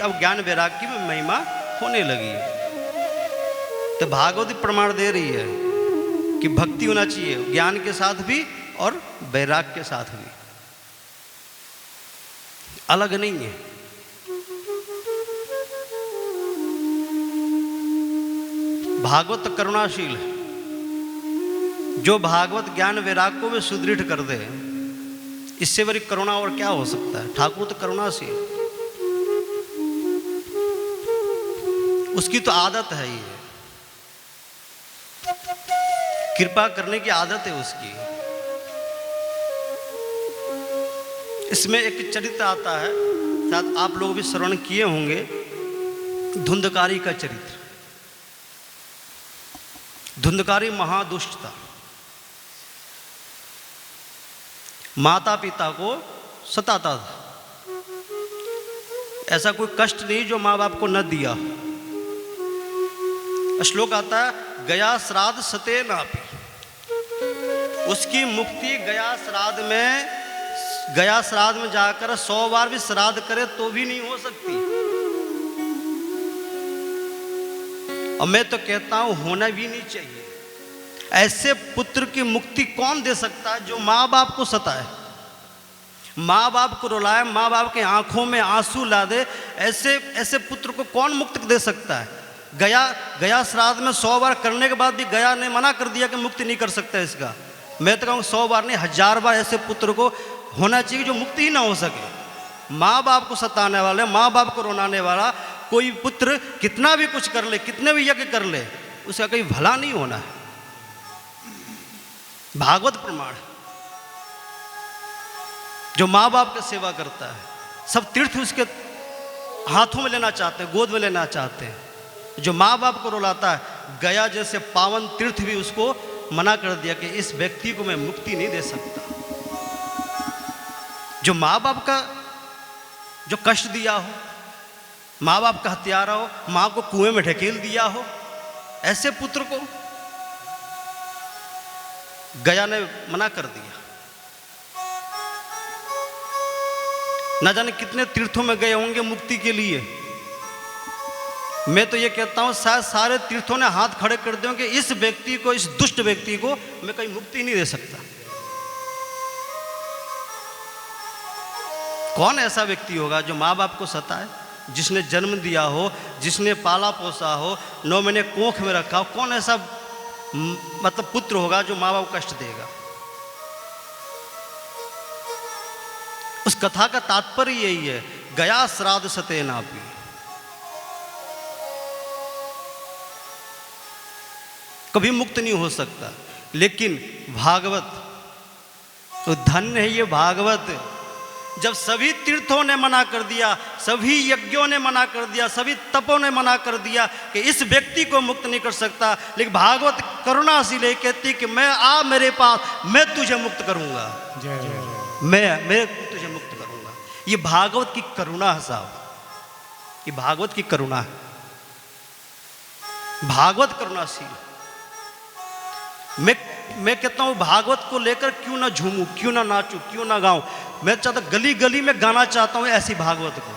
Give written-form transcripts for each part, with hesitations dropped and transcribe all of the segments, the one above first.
अब ज्ञान वैराग्य में महिमा होने लगी है। तो भागवत प्रमाण दे रही है कि भक्ति होना चाहिए ज्ञान के साथ भी और वैराग्य के साथ भी, अलग नहीं है। भागवत करुणाशील है। जो भागवत ज्ञान वैराग्य को भी सुदृढ़ कर दे, इससे बड़ी करुणा और क्या हो सकता है। ठाकुर तो करुणाशील, उसकी तो आदत है ही, कृपा करने की आदत है उसकी। इसमें एक चरित्र आता है, शायद आप लोग भी श्रवण किए होंगे, धुंधकारी का चरित्र। धुंधकारी महादुष्ट था, माता पिता को सताता था। ऐसा कोई कष्ट नहीं जो माँ बाप को न दिया। श्लोक आता है, गया श्राद्ध सते नापी। उसकी मुक्ति गया श्राद्ध में जाकर 100 बार भी श्राद्ध करे तो भी नहीं हो सकती। और मैं तो कहता हूं होना भी नहीं चाहिए। ऐसे पुत्र की मुक्ति कौन दे सकता है जो माँ बाप को सताए, माँ बाप को रुलाए, माँ बाप की आंखों में आंसू ला दे। ऐसे पुत्र को कौन मुक्त दे सकता है। गया श्राद्ध में 100 बार करने के बाद भी गया ने मना कर दिया कि मुक्ति नहीं कर सकता इसका। मैं तो कहूँ 100 बार नहीं 1000 बार ऐसे पुत्र को होना चाहिए जो मुक्ति ही ना हो सके। माँ बाप को सताने वाले, माँ बाप को रुलाने वाला कोई पुत्र कितना भी कुछ कर ले, कितने भी यज्ञ कर ले, उसका कहीं भला नहीं होना है। भागवत प्रमाण। जो माँ बाप की सेवा करता है, सब तीर्थ उसके हाथों में लेना चाहते हैं, गोद में लेना चाहते हैं। जो माँ बाप को रुलाता है, गया जैसे पावन तीर्थ भी उसको मना कर दिया कि इस व्यक्ति को मैं मुक्ति नहीं दे सकता। जो माँ बाप का जो कष्ट दिया हो, माँ बाप का हत्यारा हो, माँ को कुएं में ढकेल दिया हो, ऐसे पुत्र को गया ने मना कर दिया। न जाने कितने तीर्थों में गए होंगे मुक्ति के लिए। मैं तो ये कहता हूं शायद सारे तीर्थों ने हाथ खड़े कर दिए कि इस व्यक्ति को, इस दुष्ट व्यक्ति को मैं कहीं मुक्ति नहीं दे सकता। कौन ऐसा व्यक्ति होगा जो माँ बाप को सताए, जिसने जन्म दिया हो, जिसने पाला पोसा हो, 9 महीने कोख में रखा हो। कौन ऐसा मतलब पुत्र होगा जो माँ बाप को कष्ट देगा। उस कथा का तात्पर्य यही है, गया श्राद्ध सते नापी। कभी मुक्त नहीं हो सकता। लेकिन भागवत तो धन्य है ये भागवत। जब सभी तीर्थों ने मना कर दिया, सभी यज्ञों ने मना कर दिया, सभी तपों ने मना कर दिया कि इस व्यक्ति को मुक्त नहीं कर सकता, लेकिन भागवत करुणाशील है, कहती कि मैं आ मेरे पास, मैं तुझे मुक्त करूंगा। मैं तुझे मुक्त करूंगा। ये भागवत की करुणा है साहब, ये भागवत की करुणा है। भागवत करुणाशील। मैं कहता हूं भागवत को लेकर क्यों ना झूमूं, क्यों ना नाचूं, क्यों ना गाऊं। मैं चाहता गली गली में गाना चाहता हूं ऐसी भागवत को,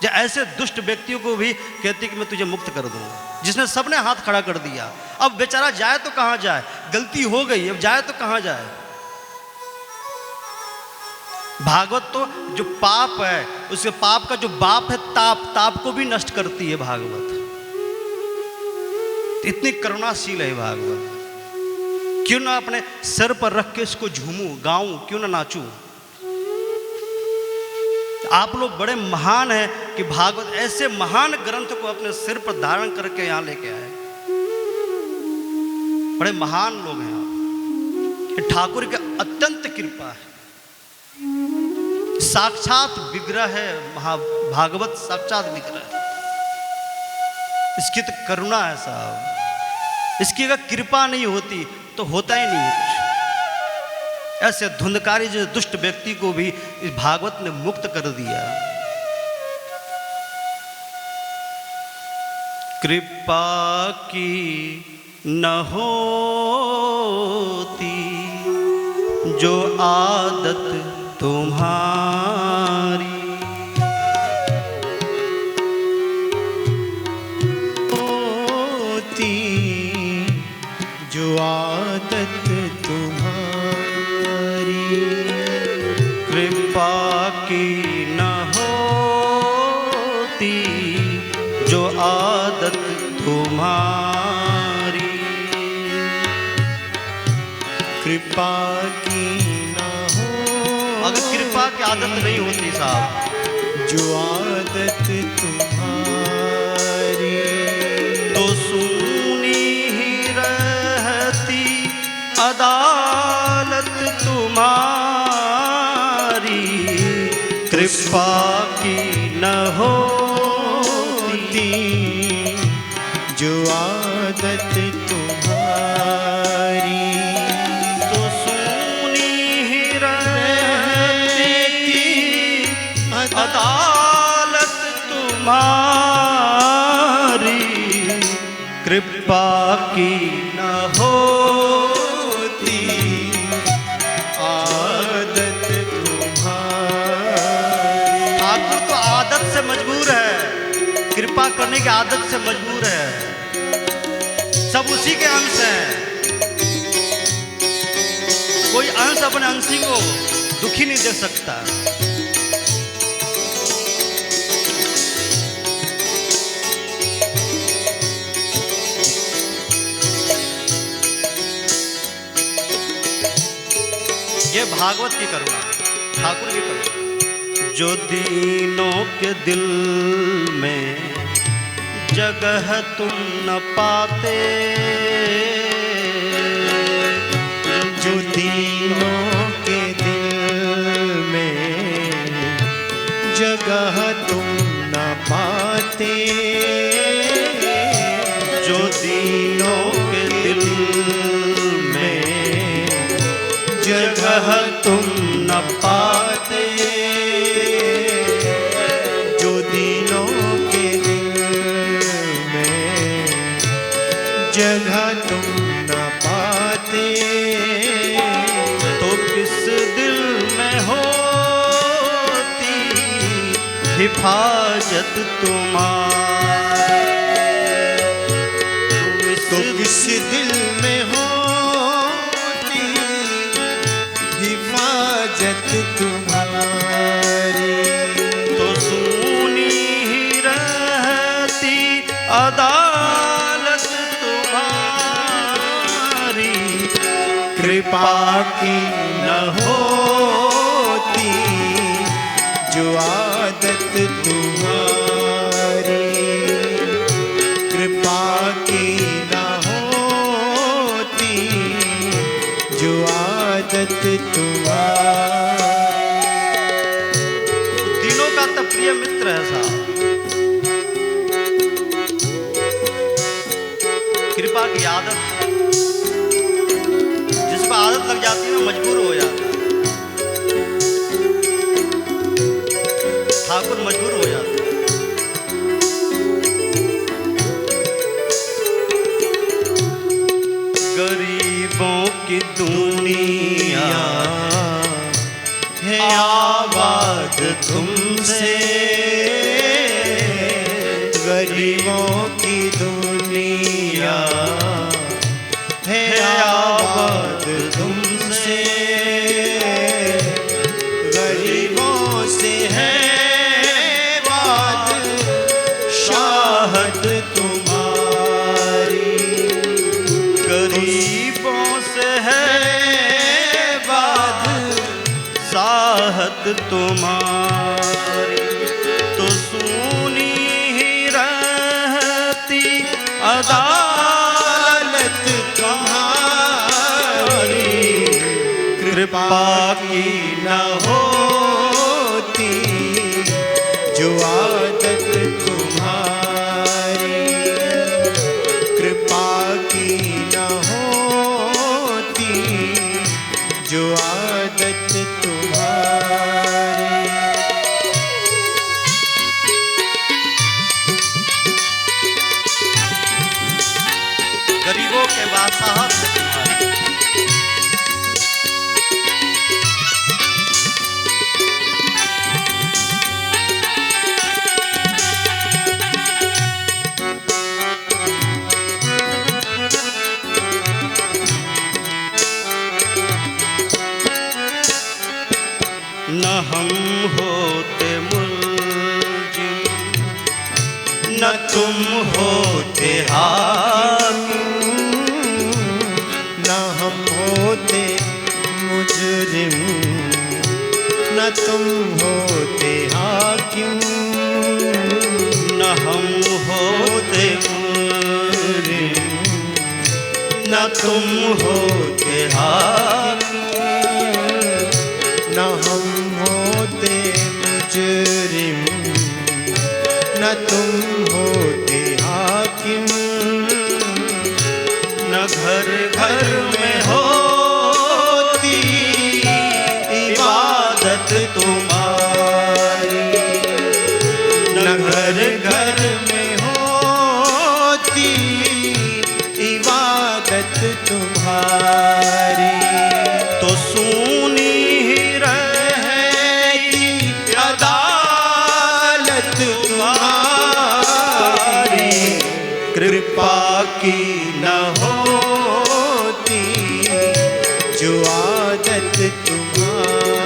जो ऐसे दुष्ट व्यक्तियों को भी कहती कि मैं तुझे मुक्त कर दूंगा, जिसने सबने हाथ खड़ा कर दिया। अब बेचारा जाए तो कहां जाए, गलती हो गई, अब जाए तो कहां जाए। भागवत तो जो पाप है, उसके पाप का जो बाप है ताप को भी नष्ट करती है भागवत। इतनी करुणाशील है भागवत। क्यों ना अपने सिर पर रख के इसको झूमूं, गाऊं, क्यों ना नाचूं। आप लोग बड़े महान हैं कि भागवत ऐसे महान ग्रंथ को अपने सिर पर धारण करके यहां लेके आए। बड़े महान लोग हैं आप। ठाकुर की अत्यंत कृपा है। साक्षात विग्रह है भागवत, साक्षात विग्रह। इसकी तो करुणा है साहब। इसकी अगर कृपा नहीं होती तो होता ही नहीं है कुछ। ऐसे धुंधकारी जो दुष्ट व्यक्ति को भी इस भागवत ने मुक्त कर दिया। कृपा की न होती जो आदत तुम्हारी, होती जो आदत तुम्हारी। कृपा की ना हो, अगर कृपा की आदत नहीं होती साहब, जो आदत तुम्हारी, तो सुनी ही रहती अदालत तुम्हारी। कृपा की न होती जो आदत तुम्हारी, तो सुनी ही रहती अदालत तुम्हारी। कृपा की न होती आदत तुम्हारी। ठाकुर तो आदत से मजबूर है, कृपा करने की आदत से मजबूर है। सब उसी के अंश हैं। कोई अंश अपने अंशी को दुखी नहीं देख सकता। ये भागवत की करुणा, ठाकुर की करुणा। जो दीनों के दिल में जगह तुम न पाते, जो दीनों के दिल में जगह तुम न पाते, जो दीनों के दिल में जगह तुम न पाते, जो दीनों के दिल में जगह तुम न पाते, तो किस दिल में होती हिफाजत तुम्हारी। तो किस दिल में होती हिफाजत तुम्हारी। तो सुनी ही रहती अदालत तुम्हारी। कृपा की न होती जो आदत तुम्हारी। कृपा की ना होती जो आदत तुम्हारी। दिनों का तो प्रिय मित्र है साहब। कृपा की आदत, जिसको आदत लग जाती है वो मजबूर हो जाता है। ठाकुर मजबूर हो जाता है। गरीबों की दुनिया है आबाद तुमसे, गरीबों की दुनिया है आबाद तुमसे, गरीबों से है बात शाहद तुम्हारी। गरीबों से है बात साहत तुम्हारी। तो सुनी ही रहती अदालत तुम्हारी। कृपा की न होती जो आदत तुम्हारी। कृपा की न होती जो आदत तुम्हारी। गरीबों के वासाहत तुम्हारी। न हम होते मुलजिम न तुम होते हाकिम, न हम होते मुजरिम, न तुम होते हाकिम, न हम होते मुजरिम, न तुम होते हाकिम, न हम होते मुजरिम, न तुम होते हाकिम, न घर घर में होती इबादत तुम्हारी, न घर घर में होती इबादत तुम्हारी। तो सुनी ही रहती अदालत तुम्हारी, कृपा की न होती जो आदत तुम्हारी।